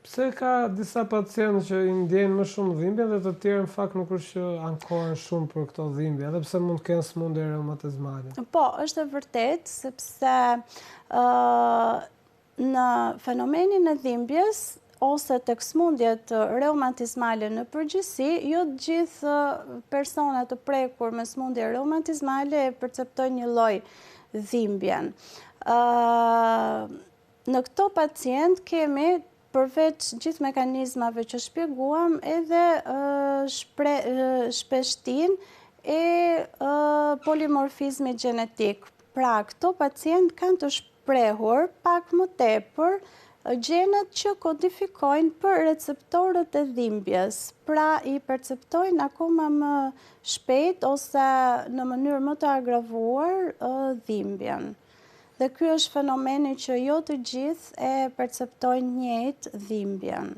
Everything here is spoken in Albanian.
Pse ka disa pacientë që i ndjejnë më shumë dhimbje dhe të tjerë në fakt nuk është që ankohen shumë për këto dhimbje, edhe pse mund të kenë sëmundje reumatizmale? Po, është e vërtet, sepse në fenomenin e dhimbjes ose tek sëmundjet reumatizmale në përgjithësi, jo të gjithë personat të prekur me sëmundje reumatizmale e perceptojnë një lloj dhimbjen. Në këto pacient kemi përveç gjithë mekanizmave që shpjeguam, edhe shpeshtin e polimorfizmi gjenetik. Pra, këto pacient kanë të shprehur pak më tepër gjenet që kodifikojnë për receptorët e dhimbjes. Pra, i perceptojnë akoma më shpejt ose në mënyrë më të agravuar dhimbjen. Dhe ky është fenomeni që jo të gjithë e perceptojnë njëjtë dhimbjen.